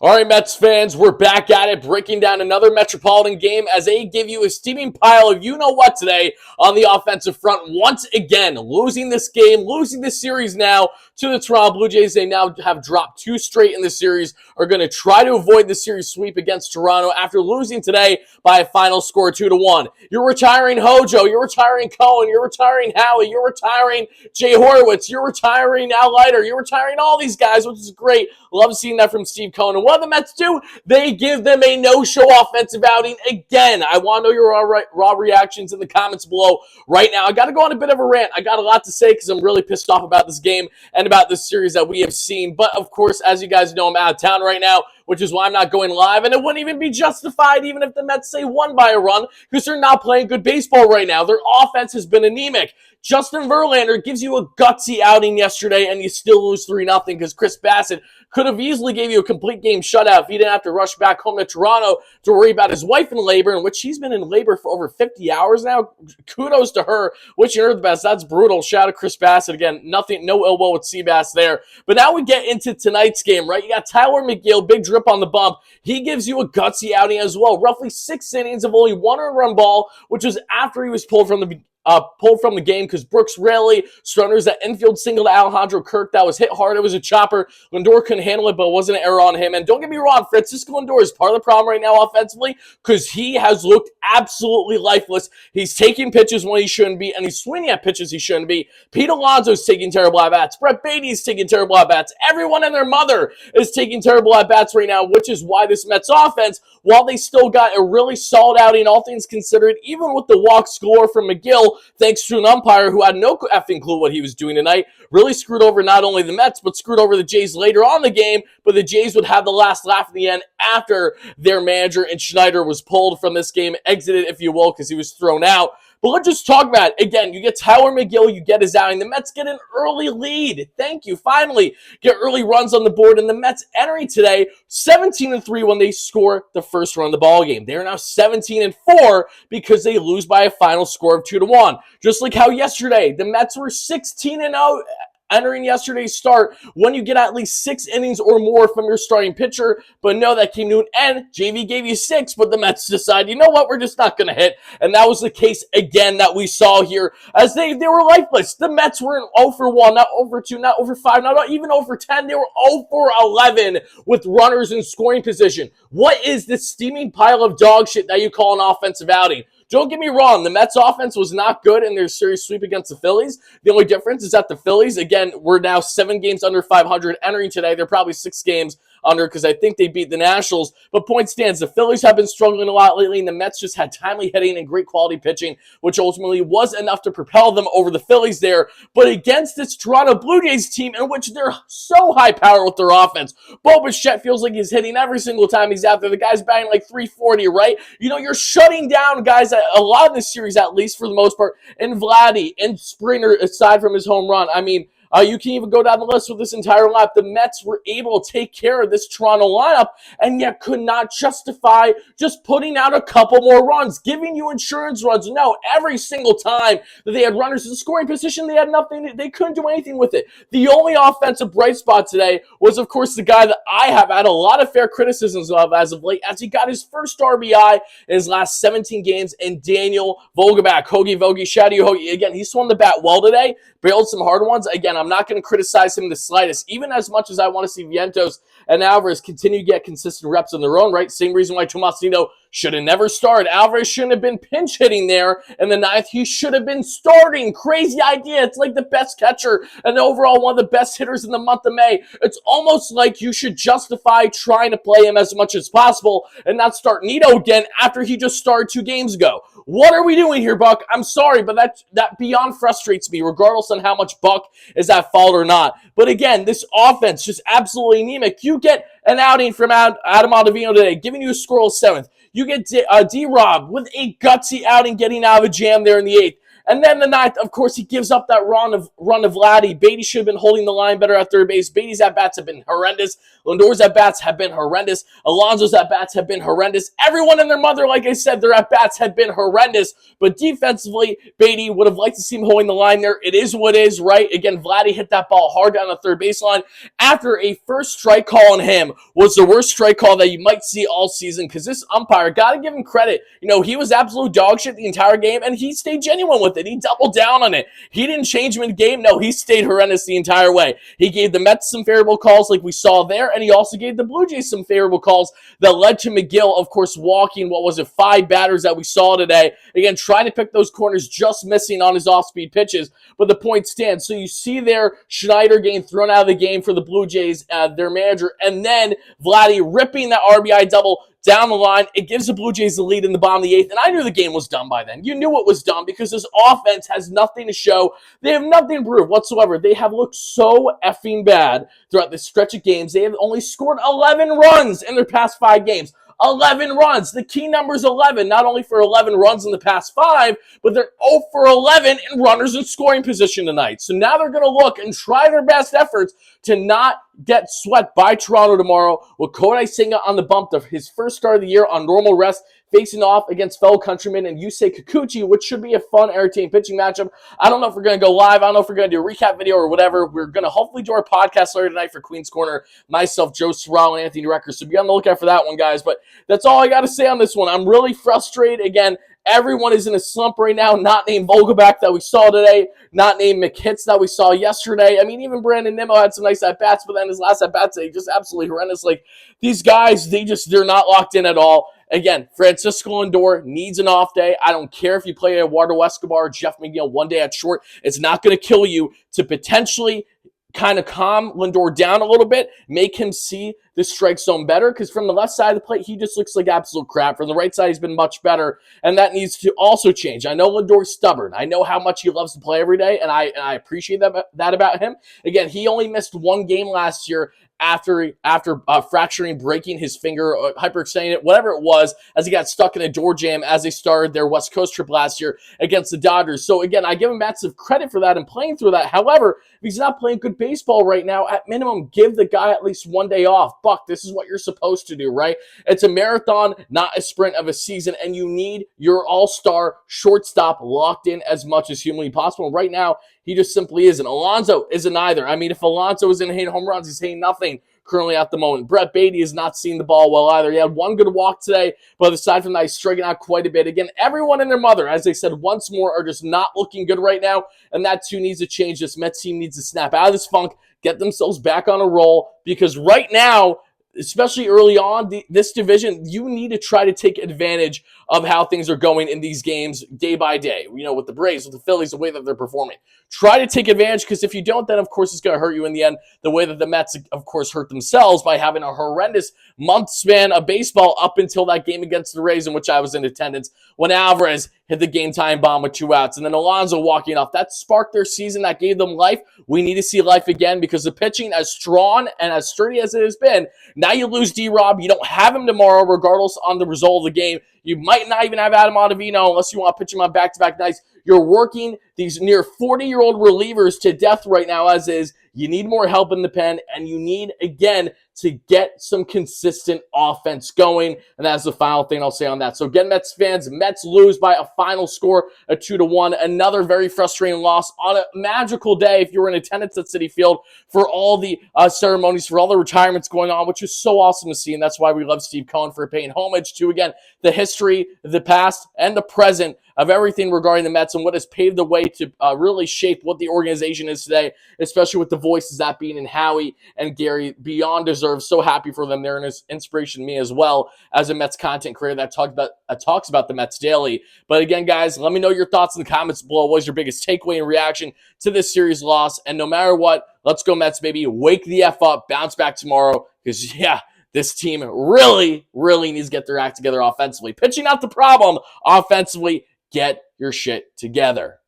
All right, Mets fans, we're back at it, breaking down another Metropolitan game as they give you a steaming pile of you-know-what today on the offensive front. Once again, losing this game, losing this series now to the Toronto Blue Jays. They now have dropped 2 straight in the series, are going to try to avoid the series sweep against Toronto after losing today by a final score 2-1. You're retiring Hojo, you're retiring Cohen, you're retiring Howie, you're retiring Jay Horowitz, you're retiring Al Leiter, you're retiring all these guys, which is great. Love seeing that from Steve Cohen. And what do the Mets do? They give them a no-show offensive outing again. I want to know your raw reactions in the comments below right now. I got to go on a bit of a rant. I got a lot to say because I'm really pissed off about this game and about this series that we have seen. But, of course, as you guys know, I'm out of town right now, which is why I'm not going live. And it wouldn't even be justified even if the Mets say won by a run because they're not playing good baseball right now. Their offense has been anemic. Justin Verlander gives you a gutsy outing yesterday, and you still lose 3-0 because Chris Bassett could have easily gave you a complete game shutout if he didn't have to rush back home to Toronto to worry about his wife in labor, in which she's been in labor for over 50 hours now. Kudos to her. Wishing her the best. That's brutal. Shout out to Chris Bassett. Again, no ill will with Seabass there. But now we get into tonight's game, right? You got Tyler McGill, big drip on the bump. He gives you a gutsy outing as well. Roughly 6 innings of only 1 earned run ball, which was after he was pulled from the game because Brooks Raley strunners that infield single to Alejandro Kirk that was hit hard. It was a chopper. Lindor couldn't handle it, but it wasn't an error on him. And don't get me wrong, Francisco Lindor is part of the problem right now offensively because he has looked absolutely lifeless. He's taking pitches when he shouldn't be, and he's swinging at pitches he shouldn't be. Pete Alonso's taking terrible at-bats. Brett Beatty's taking terrible at-bats. Everyone and their mother is taking terrible at-bats right now, which is why this Mets offense, while they still got a really solid outing, all things considered, even with the walks galore from McGill, thanks to an umpire who had no effing clue what he was doing tonight, really screwed over not only the Mets, but screwed over the Jays later on in the game, but the Jays would have the last laugh at the end after their manager and Schneider was pulled from this game, exited, if you will, because he was thrown out. But let's just talk about it. Again, you get Tyler McGill, you get his outing. The Mets get an early lead. Thank you. Finally, get early runs on the board, and the Mets entering today 17-3 when they score the first run of the ball game. They are now 17-4 because they lose by a final score of 2-1. Just like how yesterday, the Mets were 16-0 entering yesterday's start when you get at least 6 innings or more from your starting pitcher. But no, that came to an end. JV gave you 6, but the Mets decided, you know what, we're just not going to hit. And that was the case again that we saw here as they were lifeless. The Mets were in 0 for 1, not 0 for 2, not 0 for 5, not even 0 for 10. They were 0 for 11 with runners in scoring position. What is this steaming pile of dog shit that you call an offensive outing? Don't get me wrong, the Mets offense was not good in their series sweep against the Phillies. The only difference is that the Phillies, again, were now 7 games under 500 entering today. They're probably 6 games under because I think they beat the Nationals. But point stands, the Phillies have been struggling a lot lately, and the Mets just had timely hitting and great quality pitching, which ultimately was enough to propel them over the Phillies there. But against this Toronto Blue Jays team, in which they're so high power with their offense, Bo Bichette feels like he's hitting every single time he's out there. The guy's batting like 340, right? You know, you're shutting down guys that a lot of this series, at least for the most part, and Vladdy and Springer, aside from his home run. I mean, you can even go down the list with this entire lineup. The Mets were able to take care of this Toronto lineup and yet could not justify just putting out a couple more runs, giving you insurance runs. No, every single time that they had runners in scoring position, they had nothing. They couldn't do anything with it. The only offensive bright spot today was, of course, the guy that I have had a lot of fair criticisms of as of late, as he got his first RBI in his last 17 games, and Daniel Vogelbach. Hoagie Vogie, shout out to you, Hoagie. Again, he swung the bat well today, bailed some hard ones. Again, I'm not going to criticize him the slightest, even as much as I want to see Vientos and Alvarez continue to get consistent reps on their own, right? Same reason why Tomasino should have never started. Alvarez shouldn't have been pinch hitting there in the 9th. He should have been starting. Crazy idea. It's like the best catcher and overall one of the best hitters in the month of May. It's almost like you should justify trying to play him as much as possible and not start Nito again after he just started 2 games ago. What are we doing here, Buck? I'm sorry, but that beyond frustrates me, regardless on how much Buck is at fault or not. But again, this offense just absolutely anemic. You get an outing from Adam Ottavino today, giving you a scoreless 7th. You get D-Rob with a gutsy outing, getting out of a jam there in the 8th. And then the ninth, of course, he gives up that run of Vladdy. Beatty should have been holding the line better at third base. Beatty's at-bats have been horrendous. Lindor's at-bats have been horrendous. Alonso's at-bats have been horrendous. Everyone and their mother, like I said, their at-bats have been horrendous. But defensively, Beatty would have liked to see him holding the line there. It is what it is, right? Again, Vladdy hit that ball hard down the third baseline after a first strike call on him was the worst strike call that you might see all season, because this umpire, got to give him credit. He was absolute dog shit the entire game, and he stayed genuine with it. He doubled down on it. He didn't change him in the game. No, he stayed horrendous the entire way. He gave the Mets some favorable calls like we saw there, and he also gave the Blue Jays some favorable calls that led to McGill, of course, walking, 5 batters that we saw today. Again, trying to pick those corners, just missing on his off-speed pitches, but the point stands. So you see there, Schneider getting thrown out of the game for the Blue Jays, their manager, and then Vladdy ripping that RBI double down the line. It gives the Blue Jays the lead in the bottom of the 8th, and I knew the game was done by then. You knew it was done because this offense has nothing to show. They have nothing to prove whatsoever. They have looked so effing bad throughout this stretch of games. They have only scored 11 runs in their past 5 games. 11 runs. The key number is 11, not only for 11 runs in the past 5, but they're 0 for 11 in runners in scoring position tonight. So now they're going to look and try their best efforts to not get swept by Toronto tomorrow, with Kodai Senga on the bump of his first start of the year on normal rest, facing off against fellow countryman and Yusei Kikuchi, which should be a fun, entertaining pitching matchup. I don't know if we're going to go live. I don't know if we're going to do a recap video or whatever. We're going to hopefully do our podcast later tonight for Queen's Corner. Myself, Joe Sorrell, and Anthony Recker. So be on the lookout for that one, guys. But that's all I got to say on this one. I'm really frustrated. Again, everyone is in a slump right now, not named Vogelback that we saw today, not named McHitz that we saw yesterday. I mean, even Brandon Nimmo had some nice at-bats, but then his last at-bats, they just absolutely horrendous. Like, these guys, they're not locked in at all. Again, Francisco Lindor needs an off day. I don't care if you play Eduardo Escobar, Jeff McNeil one day at short. It's not going to kill you to potentially kind of calm Lindor down a little bit, make him see the strike zone better, because from the left side of the plate, he just looks like absolute crap. From the right side, he's been much better, and that needs to also change. I know Lindor's stubborn. I know how much he loves to play every day, and I appreciate that about him. Again, he only missed 1 game last year after fracturing, breaking his finger, hyperextending it, whatever it was, as he got stuck in a door jam as they started their West Coast trip last year against the Dodgers. So again, I give him massive credit for that and playing through that. However, if he's not playing good baseball right now, at minimum, give the guy at least 1 day off. Buck, this is what you're supposed to do, right? It's a marathon, not a sprint of a season, and you need your all-star shortstop locked in as much as humanly possible. Right now, he just simply isn't. Alonso isn't either. I mean, if Alonso isn't hitting home runs, he's hitting nothing currently at the moment. Brett Beatty is not seeing the ball well either. He had 1 good walk today, but aside from that, he's striking out quite a bit. Again, everyone and their mother, as they said once more, are just not looking good right now, and that too needs to change. This Mets team needs to snap out of this funk, get themselves back on a roll, because right now, especially early on, this division, you need to try to take advantage of how things are going in these games day by day. With the Braves, with the Phillies, the way that they're performing. Try to take advantage, because if you don't, then of course it's going to hurt you in the end, the way that the Mets, of course, hurt themselves by having a horrendous month span of baseball up until that game against the Rays, in which I was in attendance, when Alvarez hit the game-time bomb with 2 outs, and then Alonso walking off. That sparked their season. That gave them life. We need to see life again, because the pitching, as strong and as sturdy as it has been, now you lose D-Rob. You don't have him tomorrow, regardless on the result of the game. You might not even have Adam Ottavino unless you want to pitch him on back-to-back nights. You're working these near 40-year-old relievers to death right now, as is. You need more help in the pen, and you need, again, to get some consistent offense going. And that's the final thing I'll say on that. So again, Mets fans, Mets lose by a final score of 2-1. Another very frustrating loss on a magical day if you were in attendance at Citi Field for all the ceremonies, for all the retirements going on, which is so awesome to see. And that's why we love Steve Cohen, for paying homage to, again, the history, the past, and the present of everything regarding the Mets, and what has paved the way to really shape what the organization is today, especially with the voices, that being in Howie and Gary, beyond deserved. So happy for them. They're an inspiration to me as well, as a Mets content creator that talks about the Mets daily. But again, guys, let me know your thoughts in the comments below. What was your biggest takeaway and reaction to this series loss? And no matter what, let's go Mets, baby. Wake the F up. Bounce back tomorrow, because, yeah, this team really, really needs to get their act together offensively. Pitching not the problem. Offensively, get your shit together.